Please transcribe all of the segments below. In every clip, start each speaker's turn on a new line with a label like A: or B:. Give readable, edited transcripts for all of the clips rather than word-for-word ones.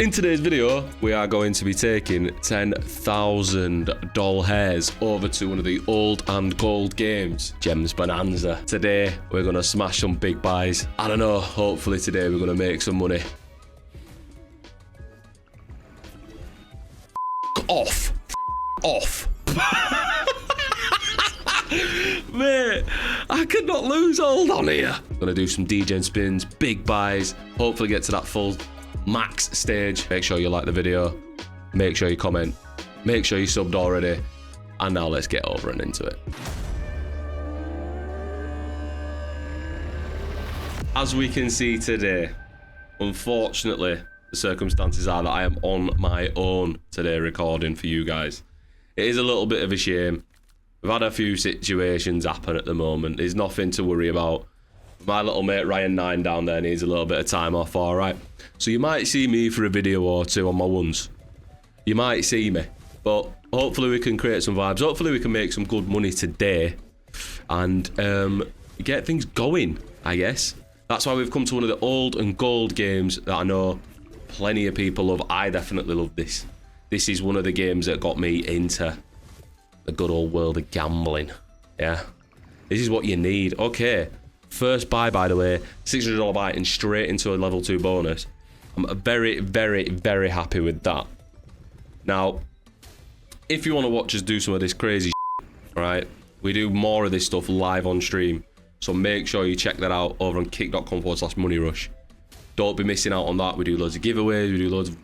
A: In today's video, we are going to be taking 10,000 doll hairs over to one of the old and gold games, Gems Bonanza. Today, we're going to smash some big buys. I don't know, hopefully today we're going to make some money. Off. Mate, I could not lose hold on here. Gonna do some DJ spins, big buys, hopefully get to that full max stage. Make sure you like the video, make sure you comment, make sure you subbed already, and now let's get over and into it. As we can see today, unfortunately, the circumstances are that I am on my own today recording for you guys. It is a little bit of a shame. We've had a few situations happen at the moment. There's nothing to worry about. My little mate Ryan9 down there needs a little bit of time off, alright? So you might see me for a video or two on my ones. You might see me. But hopefully we can create some vibes. Hopefully we can make some good money today. And get things going, I guess. That's why we've come to one of the old and gold games that I know plenty of people love. I definitely love this. This is one of the games that got me into the good old world of gambling. Yeah. This is what you need. Okay. First buy, by the way, $600 buy and straight into a level 2 bonus. I'm very, very, very happy with that. Now, if you want to watch us do some of this crazy shit, right, we do more of this stuff live on stream. So make sure you check that out over on kick.com/moneyrush. Don't be missing out on that. We do loads of giveaways. We do loads of...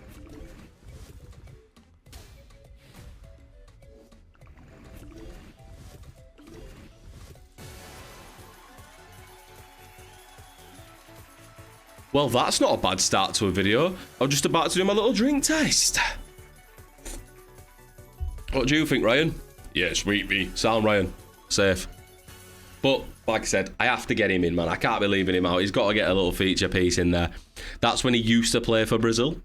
A: Well, that's not a bad start to a video. I'm just about to do my little drink test. What do you think, Ryan? Yeah, sweet me. Sound, Ryan. Safe. But, like I said, I have to get him in, man. I can't be leaving him out. He's got to get a little feature piece in there. That's when he used to play for Brazil.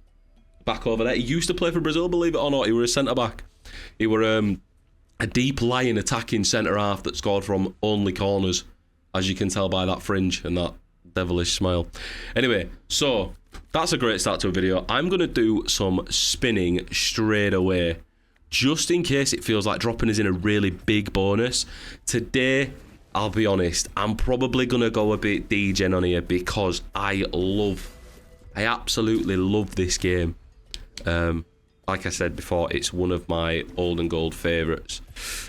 A: Back over there. He used to play for Brazil, believe it or not. He was a centre-back. He were a deep-lying attacking centre-half that scored from only corners, as you can tell by that fringe and that devilish smile. Anyway, so that's a great start to a video. I'm going to do some spinning straight away, just in case it feels like dropping us in a really big bonus. Today, I'll be honest, I'm probably going to go a bit DJing on here because I absolutely love this game. Like I said before, it's one of my old and gold favourites.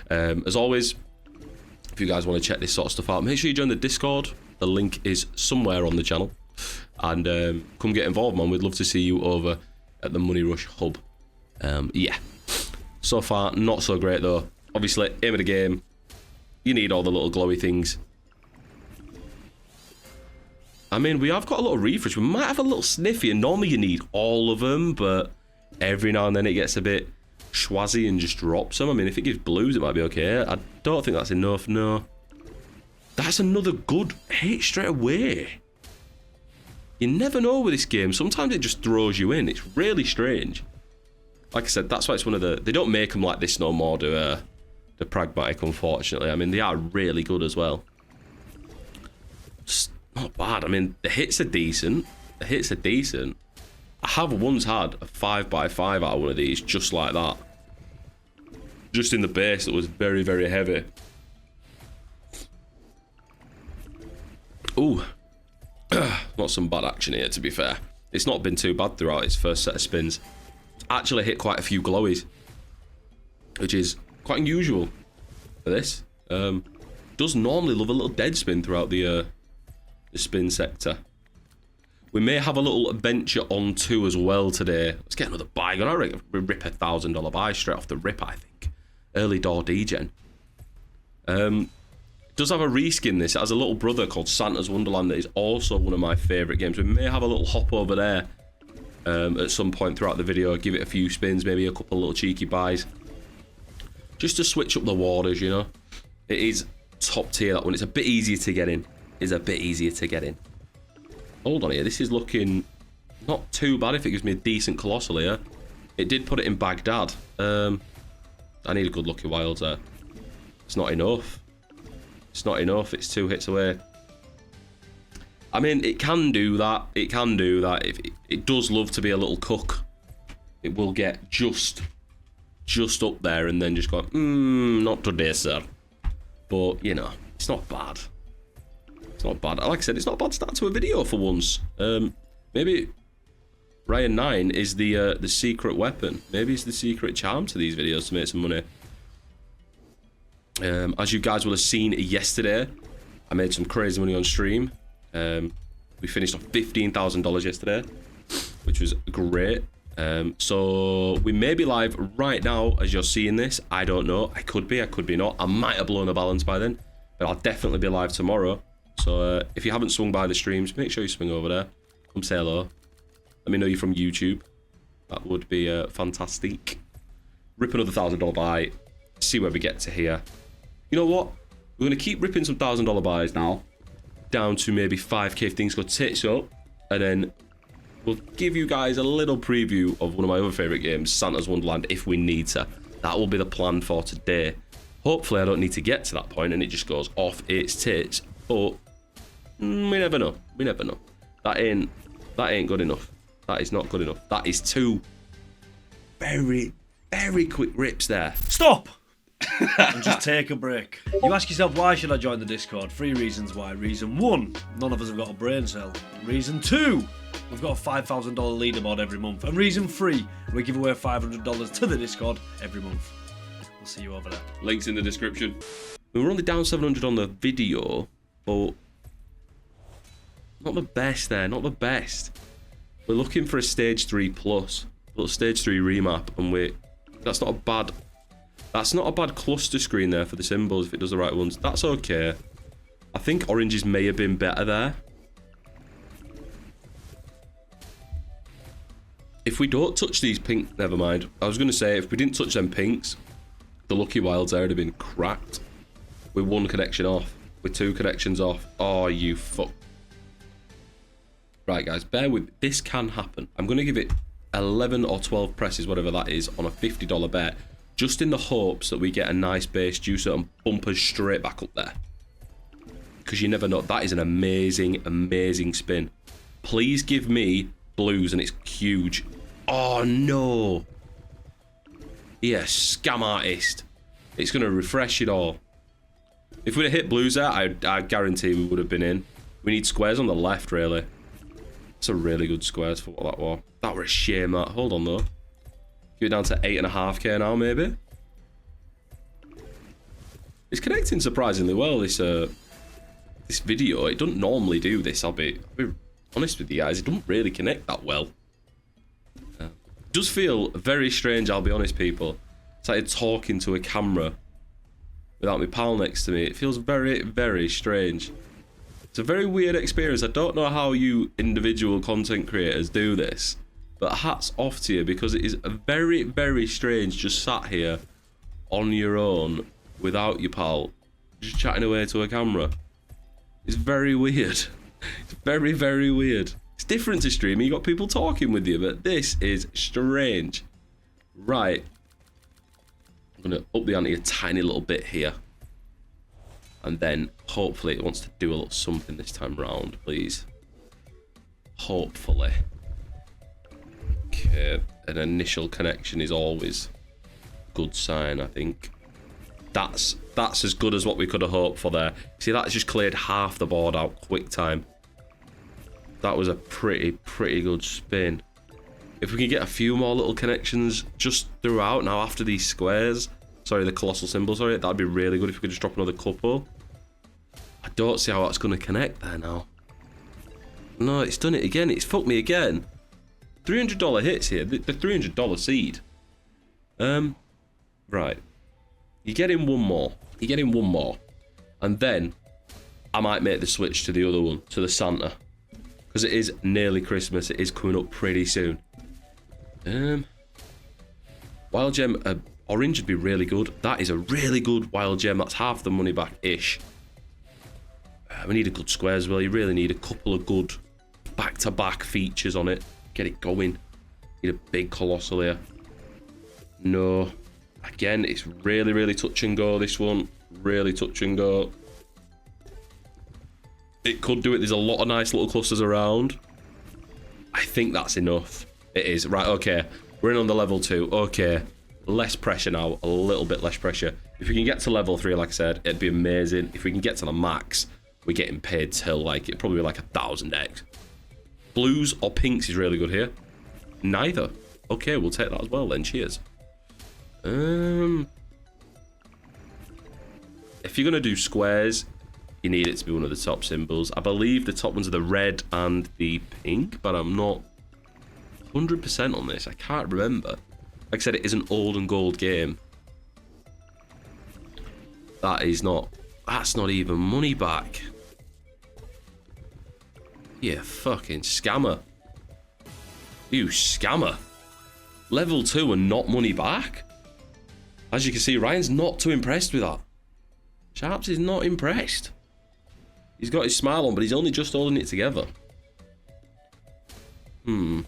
A: As always, if you guys want to check this sort of stuff out, make sure you join the Discord. The link is somewhere on the channel. And come get involved, man. We'd love to see you over at the Money Rush Hub. Yeah. So far, not so great, though. Obviously, aim of the game. You need all the little glowy things. I mean, we have got a little refresh. We might have a little sniffy. And normally you need all of them, but every now and then it gets a bit schwazzy and just drops them. I mean, if it gives blues, it might be okay. I don't think that's enough, no. That's another good hit straight away. You never know with this game. Sometimes it just throws you in. It's really strange. Like I said, that's why it's one of the... They don't make them like this no more, the Pragmatic, unfortunately. I mean, they are really good as well. It's not bad. I mean, the hits are decent. The hits are decent. I have once had a 5x5 out of one of these, just like that. Just in the base that was very, very heavy. Ooh. Not some bad action here, to be fair. It's not been too bad throughout its first set of spins. Actually hit quite a few glowies, which is quite unusual for this. Does normally love a little dead spin throughout the spin sector. We may have a little adventure on 2 as well today. Let's get another buy. I reckon we rip a $1,000 buy straight off the rip, I think. Early door degen. Does have a reskin this. It has a little brother called Santa's Wonderland that is also one of my favourite games. We may have a little hop over there at some point throughout the video. Give it a few spins, maybe a couple of little cheeky buys. Just to switch up the waters, you know. It is top tier, that one. It's a bit easier to get in. It's a bit easier to get in. Hold on here. This is looking not too bad if it gives me a decent colossal here. It did put it in Baghdad. I need a good lucky wild there. It's not enough. It's not enough. It's 2 hits away. I mean, it can do that. It can do that. It does love to be a little cook it will get just up there and then just go, not today, sir. But, you know, it's not bad. It's not bad. Like I said, it's not a bad start to a video for once. Maybe Ryan 9 is the secret weapon. Maybe it's the secret charm to these videos to make some money. As you guys will have seen yesterday, I made some crazy money on stream. We finished off $15,000 yesterday, which was great. So we may be live right now as you're seeing this. I don't know. I could be not. I might have blown the balance by then, but I'll definitely be live tomorrow. So if you haven't swung by the streams, make sure you swing over there. Come say hello. Let me know you're from YouTube. That would be fantastic. Rip another $1,000 buy. See where we get to here. You know what? We're going to keep ripping some $1,000 buys now. Down to maybe 5k if things go tits up. And then we'll give you guys a little preview of one of my other favourite games, Santa's Wonderland, if we need to. That will be the plan for today. Hopefully I don't need to get to that point and it just goes off its tits. But we never know. We never know. That ain't good enough. That is not good enough. That is two very, very quick rips there.
B: Stop! And just take a break. You ask yourself, why should I join the Discord? 3 reasons why. Reason 1, none of us have got a brain cell. Reason 2, we've got a $5,000 leaderboard every month. And reason 3, we give away $500 to the Discord every month. We'll see you over there.
A: Links in the description. We were only down 700 on the video, but not the best there, not the best. We're looking for a stage 3 plus, a little stage 3 remap, and that's not a bad cluster screen there for the symbols if it does the right ones. That's okay. I think oranges may have been better there. If we don't touch these pink, never mind. I was going to say, if we didn't touch them pinks, the lucky wilds there would have been cracked. With 1 connection off. With 2 connections off. Oh, you fuck. Right, guys, bear with me. This can happen. I'm going to give it 11 or 12 presses, whatever that is, on a $50 bet. Just in the hopes that we get a nice base juicer and bumpers straight back up there. Because you never know. That is an amazing, amazing spin. Please give me blues and it's huge. Oh, no. Yes, scam artist. It's going to refresh it all. If we'd have hit blues there, I guarantee we would have been in. We need squares on the left, really. That's a really good squares for what that was. That were a shame, that. Hold on, though. Give it down to 8.5k now, maybe. It's connecting surprisingly well, this video. It doesn't normally do this, I'll be honest with you guys. It doesn't really connect that well. It does feel very strange, I'll be honest, people. It's like talking to a camera without my pal next to me. It feels very, very strange. It's a very weird experience. I don't know how you individual content creators do this, but hats off to you, because it is very, very strange just sat here on your own without your pal, just chatting away to a camera. It's very weird. It's very, very weird. It's different to streaming. You got people talking with you, but this is strange. Right. I'm going to up the ante a tiny little bit here. And then hopefully it wants to do a little something this time round, please. Hopefully. Okay, an initial connection is always a good sign, I think. That's as good as what we could have hoped for there. See, that's just cleared half the board out quick time. That was a pretty good spin. If we can get a few more little connections just throughout now after these squares, sorry, the colossal symbol, sorry, that'd be really good if we could just drop another couple. I don't see how that's going to connect there now. No, it's done it again. It's fucked me again. $300 hits here. The $300 seed. Right. You get in one more. You get in one more. And then I might make the switch to the other one, to the Santa. Because it is nearly Christmas. It is coming up pretty soon. Wild gem, orange would be really good. That is a really good wild gem. That's half the money back-ish. We need a good square as well. You really need a couple of good back-to-back features on it. Get it going. Need a big colossal here. No. Again, it's really, really touch and go, this one. Really touch and go. It could do it. There's a lot of nice little clusters around. I think that's enough. It is. Right, okay. We're in on the level 2. Okay. Less pressure now. A little bit less pressure. If we can get to level 3, like I said, it'd be amazing. If we can get to the max, we're getting paid till, like, it'd probably be like 1,000x. Blues or pinks is really good here. Neither. Okay, we'll take that as well then. Cheers. If you're going to do squares, you need it to be one of the top symbols. I believe the top ones are the red and the pink, but I'm not 100% on this. I can't remember. Like I said, it is an old and gold game. That's not even money back. Yeah, fucking scammer. You scammer. Level 2 and not money back? As you can see, Ryan's not too impressed with that. Sharps is not impressed. He's got his smile on, but he's only just holding it together. I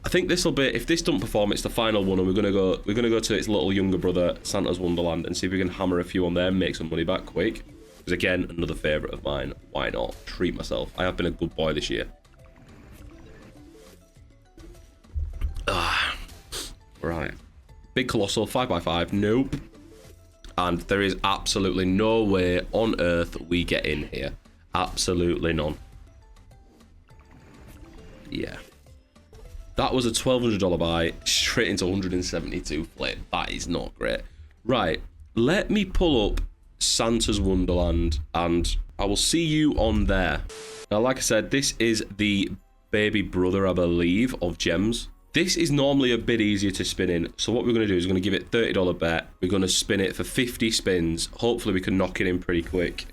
A: think this will be, if this doesn't perform, it's the final one, and we're gonna go to its little younger brother, Santa's Wonderland, and see if we can hammer a few on there and make some money back quick. Because again, another favourite of mine. Why not? Treat myself. I have been a good boy this year. Right. Big Colossal, 5x5. Nope. And there is absolutely no way on earth we get in here. Absolutely none. Yeah. That was a $1,200 buy, straight into 172 flip. That is not great. Right. Let me pull up Santa's Wonderland, and I will see you on there. Now, like I said, this is the baby brother, I believe, of gems. This is normally a bit easier to spin in. So what we're going to do is we're going to give it a $30 bet. We're going to spin it for 50 spins. Hopefully we can knock it in pretty quick.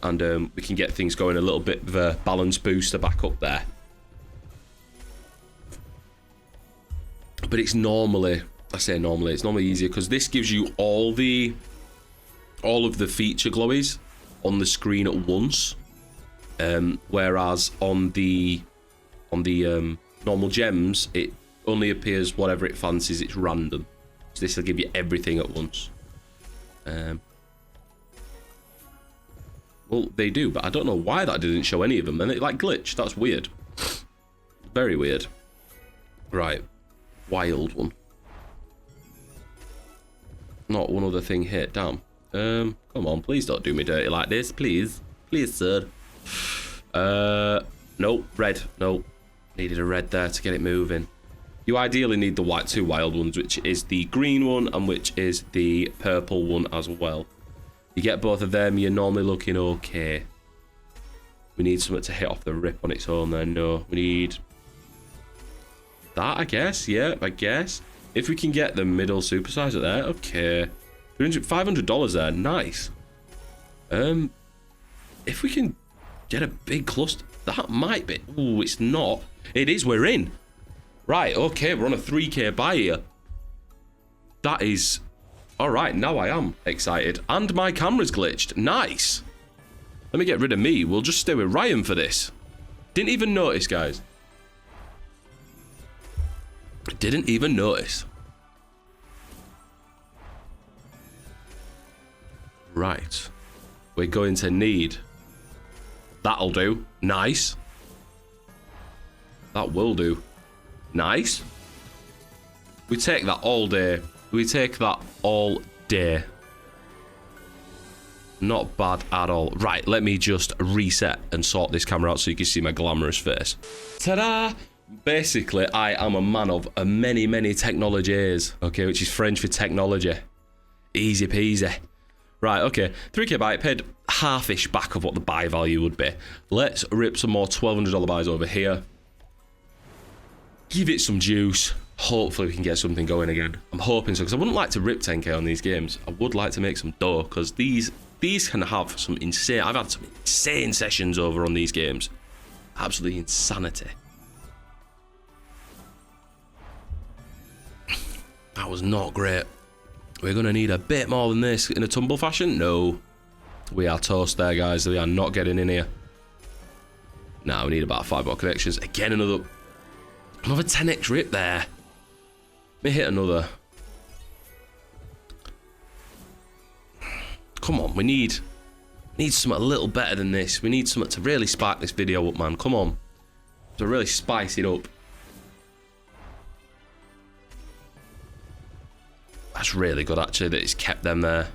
A: And we can get things going a little bit of a balance booster back up there. But it's normally, I say normally, it's normally easier because this gives you all of the feature glowies on the screen at once. Whereas on the normal gems, it only appears whatever it fancies. It's random. So this will give you everything at once. Well, they do, but I don't know why that didn't show any of them. And it like glitched. That's weird. Very weird. Right. Wild one. Not one other thing hit. Damn. Come on, please don't do me dirty like this. Please. Please, sir. Nope. Red. Nope. Needed a red there to get it moving. You ideally need the two wild ones, which is the green one and which is the purple one as well. You get both of them, you're normally looking okay. We need something to hit off the rip on its own then. No, we need that, I guess. Yeah, I guess. If we can get the middle supersizer there, okay. $500 there, nice. If we can get a big cluster, that might be. Ooh, it's not. It is, we're in. Right, okay, we're on a 3k buy here. That is... Alright, now I am excited. And my camera's glitched. Nice. Let me get rid of me. We'll just stay with Ryan for this. Didn't even notice, guys. Didn't even notice. Right. We're going to need... That'll do. Nice. That will do. Nice. We take that all day. We take that all day. Not bad at all. Right, let me just reset and sort this camera out so you can see my glamorous face. Ta-da! Basically, I am a man of many, many technologies. Okay, which is French for technology. Easy peasy. Right, okay. 3k buy, paid half-ish back of what the buy value would be. Let's rip some more $1,200 buys over here. Give it some juice. Hopefully we can get something going again. I'm hoping so, because I wouldn't like to rip 10k on these games. I would like to make some dough, because these can have some insane... I've had some insane sessions over on these games. Absolutely insanity. That was not great. We're going to need a bit more than this in a tumble fashion. No. We are toast there, guys. We are not getting in here. Now we need about 5 more connections. Again, another 10x rip there. Let me hit another. Come on, we need something a little better than this. We need something to really spark this video up, man. Come on. to really spice it up. That's really good, actually, that it's kept them there.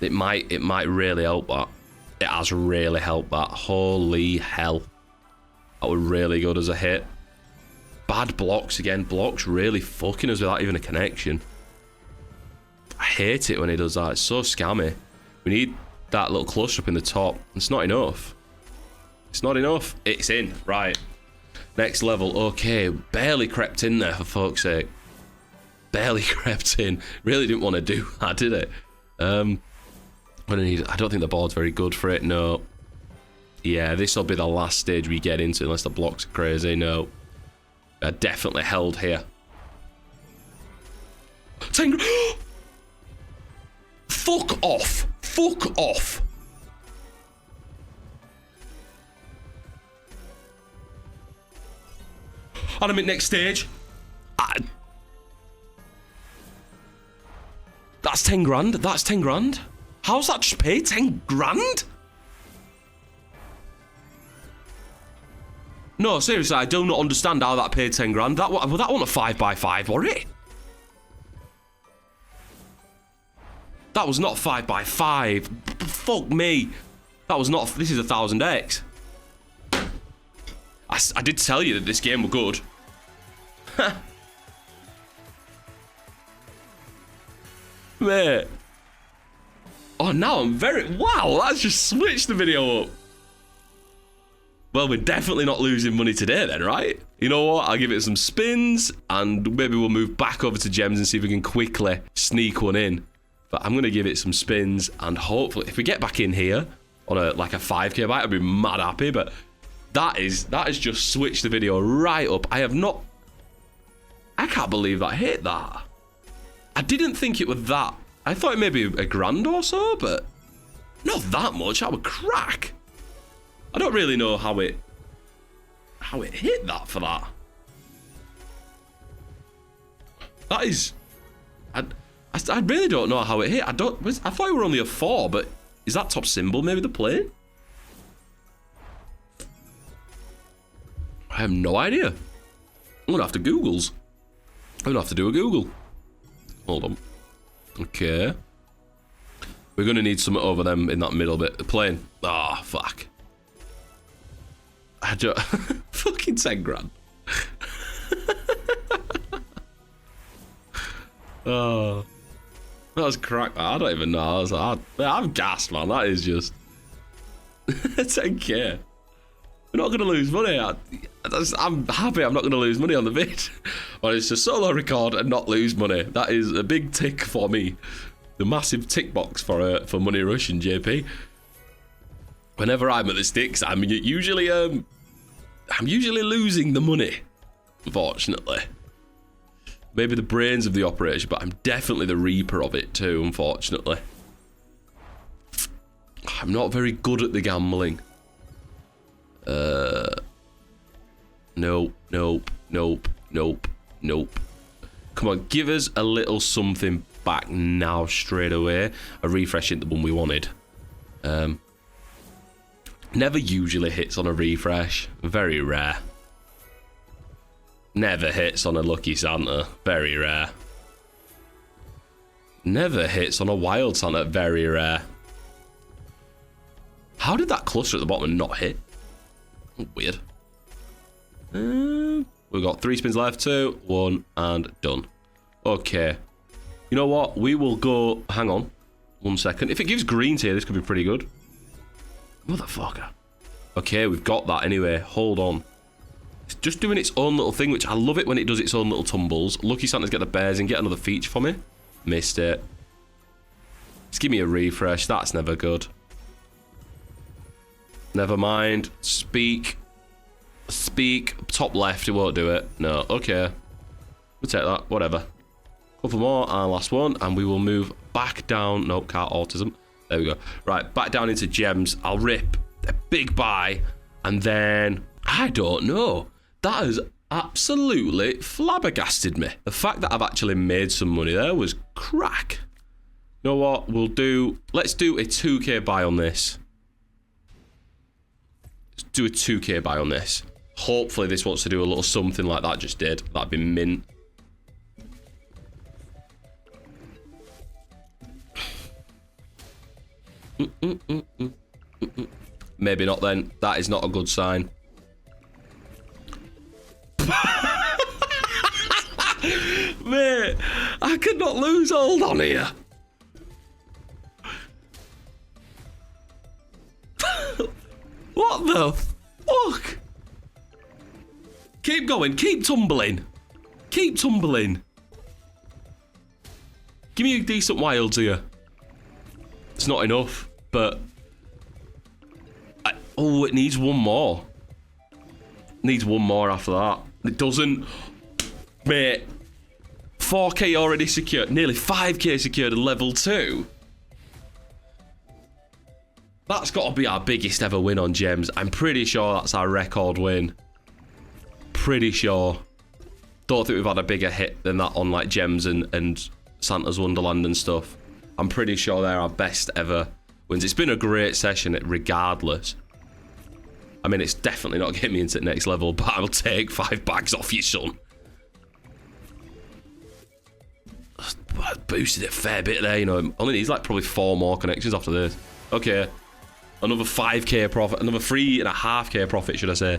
A: It might really help that. It has really helped that. Holy hell. That was really good as a hit. Bad blocks again. Blocks really fucking us without even a connection. I hate it when he does that. It's so scammy. We need that little cluster up in the top. It's not enough. It's not enough. It's in. Right. Next level. Okay. Barely crept in there, for fuck's sake. Barely crept in. Really didn't want to do that, did it? I don't think the board's very good for it. No. Yeah, this will be the last stage we get into unless the blocks are crazy. No. They're definitely held here. 10 Fuck off. Fuck off. And I'm at next stage. That's 10 grand. That's 10 grand. How's that just paid 10 grand? No, seriously, I do not understand how that paid 10 grand. That wasn't a 5x5, was it? That was not 5x5. Fuck me. That was not. This is 1000x. I did tell you that this game was good. Mate. Oh, now I'm very... Wow, that's just switched the video up. Well, we're definitely not losing money today then, right? You know what? I'll give it some spins and maybe we'll move back over to gems and see if we can quickly sneak one in. But I'm going to give it some spins and hopefully... If we get back in here on a 5k bite, I'd be mad happy. But that has just switched the video right up. I can't believe that hit that. I didn't think it was that. I thought it may be a grand or so, but not that much. That would crack. I don't really know how it hit that for that. That is, I really don't know how it hit. I thought it were only a 4, but is that top symbol maybe the plane? I have no idea. I'm gonna have to Googles. I'm gonna have to do a Google. Hold on. Okay. We're gonna need something over them in that middle bit. The plane. Ah, oh, fuck. I don't... Fucking 10 grand. Oh. That was crack. I don't even know. I'm gassed, man. That is just... 10k. We're not gonna lose money. I'm happy I'm not gonna lose money on the vid. But it's a solo record and not lose money. That is a big tick for me. The massive tick box for Money Rush and JP. Whenever I'm at the sticks, I'm usually losing the money, unfortunately. Maybe the brains of the operation, but I'm definitely the reaper of it too, unfortunately. I'm not very good at the gambling. Nope. Come on, give us a little something back now, straight away. A refresh into the one we wanted. Never usually hits on a refresh. Very rare. Never hits on a Lucky Santa. Very rare. Never hits on a Wild Santa. Very rare. How did that cluster at the bottom not hit? Weird. We've got 3 spins left. 2, 1, and done. Okay. You know what? We will go... Hang on. 1 second. If it gives greens here, this could be pretty good. Motherfucker. Okay, we've got that anyway. Hold on. It's just doing its own little thing, which I love it when it does its own little tumbles. Lucky Santa's get the bears and get another feature for me. Missed it. Just give me a refresh. That's never good. Never mind. Speak. Top left. It won't do it. No. Okay. We'll take that. Whatever. Couple more and last one. And we will move back down. Nope, can't autism. There we go. Right, back down into gems. I'll rip a big buy. And then... I don't know. That has absolutely flabbergasted me. The fact that I've actually made some money there was crack. You know what? Let's do a 2k buy on this. Let's do a 2k buy on this. Hopefully this wants to do a little something like that just did. That'd be mint. Maybe not then. That is not a good sign. Mate, I could not lose hold on here. What the fuck? Keep going, keep tumbling. Keep tumbling. Give me a decent wilds here. It's not enough, but... oh, it needs one more. Needs one more after that. It doesn't... Mate. 4k already secured. Nearly 5k secured at level 2. That's got to be our biggest ever win on gems. I'm pretty sure that's our record win. Pretty sure. Don't think we've had a bigger hit than that on like gems and Santa's Wonderland and stuff. I'm pretty sure they're our best ever wins. It's been a great session regardless. I mean, it's definitely not getting me into the next level, but I'll take 5 bags off you, son. I boosted it a fair bit there, you know. Only needs like probably 4 more connections after this. Okay. Another 5k profit. Another 3.5k profit, should I say.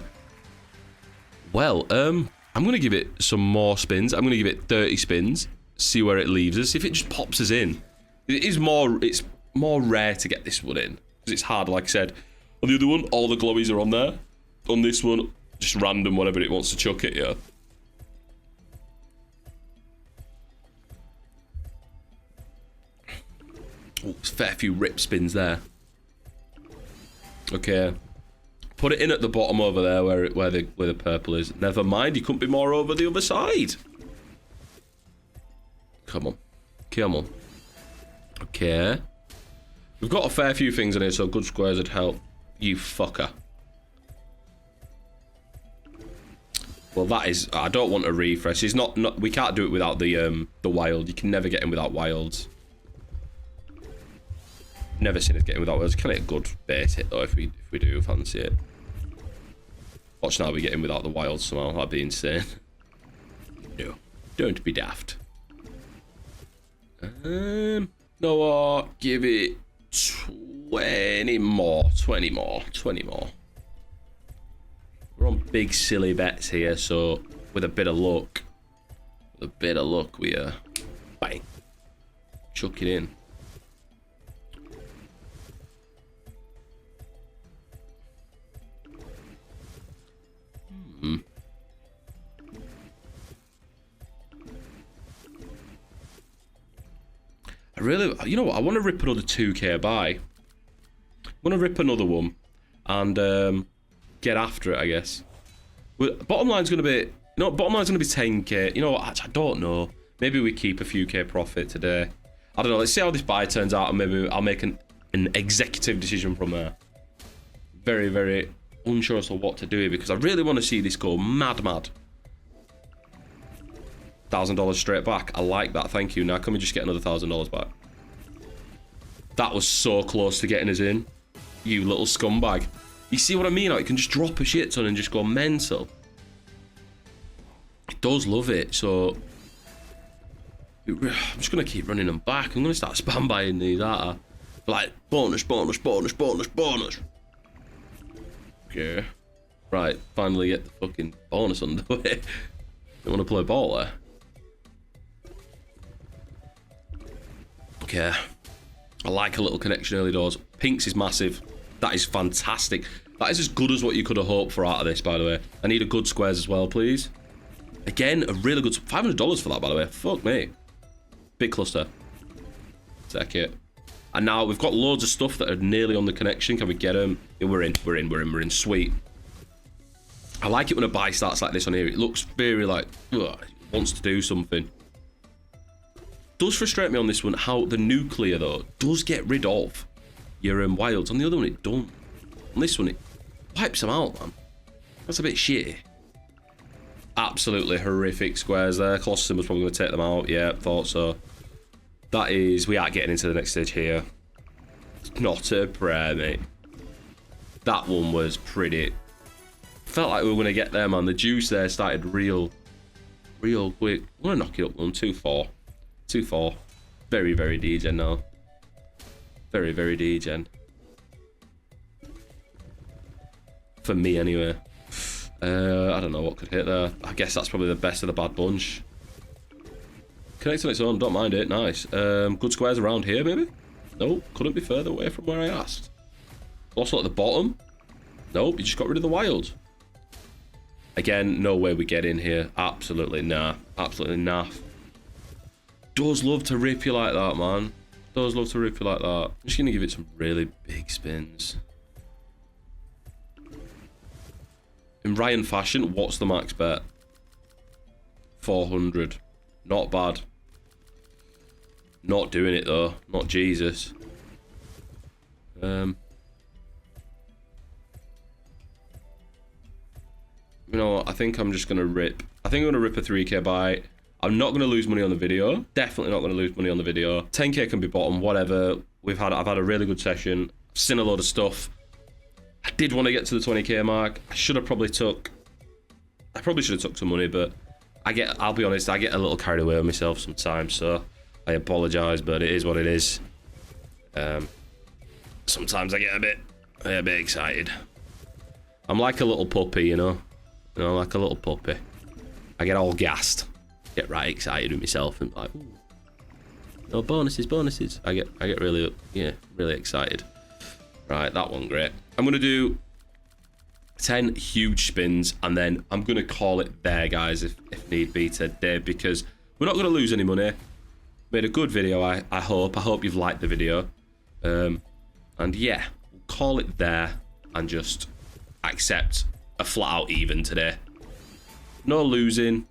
A: Well, I'm going to give it some more spins. I'm going to give it 30 spins. See where it leaves us. If it just pops us in. It's more rare to get this one in. Because it's hard, like I said. On the other one, all the glowies are on there. On this one, just random whatever it wants to chuck at you. Oh, there's a fair few rip spins there. Okay. Put it in at the bottom over there where the purple is. Never mind, you couldn't be more over the other side. Come on. Come on. Okay. We've got a fair few things in here, so good squares would help. You fucker. Well, that is... I don't want a refresh. It's not we can't do it without the wild. You can never get in without wilds. Never seen us getting without wilds. Can it a good bait hit, though, if we do fancy it. Watch now we get in without the wilds somehow. That'd be insane. No. Don't be daft. No, give it 20 more. 20 more. 20 more. We're on big silly bets here, so with a bit of luck, we bang, chuck it in. I really, you know what? I want to rip another 2k buy. I want to rip another one and get after it, I guess. Bottom line's going to be, bottom line's going to be 10k. You know what? I don't know. Maybe we keep a few k profit today. I don't know. Let's see how this buy turns out, and maybe I'll make an executive decision from there. Very, very unsure as to what to do here because I really want to see this go mad. $1,000 straight back. I like that. Thank you. Now can we just get another $1,000 back? That was so close to getting us in. You little scumbag. You see what I mean? Like, you can just drop a shit ton and just go mental. It does love it, so... I'm just going to keep running them back. I'm going to start spam buying these, aren't I? Like, bonus. Okay. Right, finally get the fucking bonus on the way. Don't want to play ball there. Okay. I like a little connection early doors. Pinks is massive. That is fantastic. That is as good as what you could have hoped for out of this, by the way. I need a good squares as well, please. Again, a really good... $500 for that, by the way. Fuck me. Big cluster. Take it. And now we've got loads of stuff that are nearly on the connection. Can we get them? Yeah, we're in. Sweet. I like it when a buy starts like this on here. It looks very like... ugh, it wants to do something. Does frustrate me on this one how the nuclear, though, does get rid of your wilds. On the other one, it don't. On this one, it wipes them out, man. That's a bit shitty. Absolutely horrific squares there. Colosseum was probably going to take them out. Yeah, thought so. That is... we are getting into the next stage here. Not a prayer, mate. That one was pretty felt like we were going to get there, man. The juice there started real quick. I'm going to knock it up one. 2-4. 2-4. Very, very degen now. Very, very degen. For me, anyway. I don't know what could hit there. I guess that's probably the best of the bad bunch. Connects on its own, don't mind it. Nice. Good squares around here, maybe? Nope, couldn't be further away from where I asked. Also at the bottom. Nope, you just got rid of the wild. Again, no way we get in here. Absolutely nah. Absolutely naff. Does love to rip you like that, man. Does love to rip you like that. I'm just going to give it some really big spins. In Ryan fashion, what's the max bet? 400. Not bad. Not doing it, though. Not Jesus. You know what? I think I'm just going to rip. I think I'm going to rip a 3k buy. I'm not going to lose money on the video. Definitely not going to lose money on the video. 10k can be bottom, whatever. I've had a really good session. I've seen a load of stuff. I did want to get to the 20k mark. I probably should have took some money, but I'll be honest, I get a little carried away with myself sometimes, so I apologize, but it is what it is. Sometimes I get a bit excited. I'm like a little puppy, you know, like a little puppy. I get all gassed, get right excited with myself, and like, ooh, no bonuses. I get really, really excited. Right, that one great. I'm gonna do 10 huge spins, and then I'm gonna call it there, guys, if need be today, because we're not gonna lose any money. Made a good video, I hope you've liked the video. And yeah, we'll call it there and just accept a flat out even today. No losing.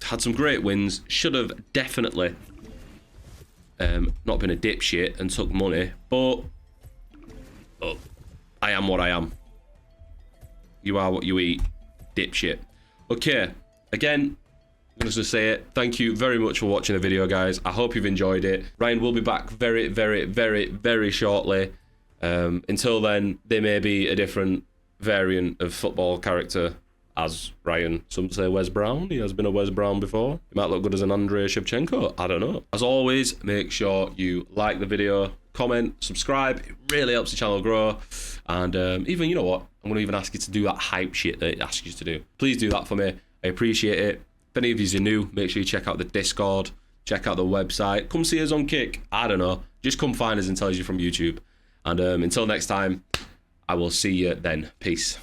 A: Had some great wins. Should have definitely not been a dipshit and took money, but I am what I am. You are what you eat, dipshit. Okay, again, I'm just gonna say it. Thank you very much for watching the video, guys. I hope you've enjoyed it. Ryan will be back very, very, very, very shortly. Until then, there may be a different variant of football character as Ryan. Some say Wes Brown. He has been a Wes Brown before. He might look good as an Andrei Shevchenko. I don't know. As always, make sure you like the video, comment, subscribe. It really helps the channel grow. And even, you know what? I'm going to even ask you to do that hype shit that it asks you to do. Please do that for me. I appreciate it. If any of you are new, make sure you check out the Discord. Check out the website. Come see us on Kick. I don't know. Just come find us and tell us you're from YouTube. And until next time, I will see you then. Peace.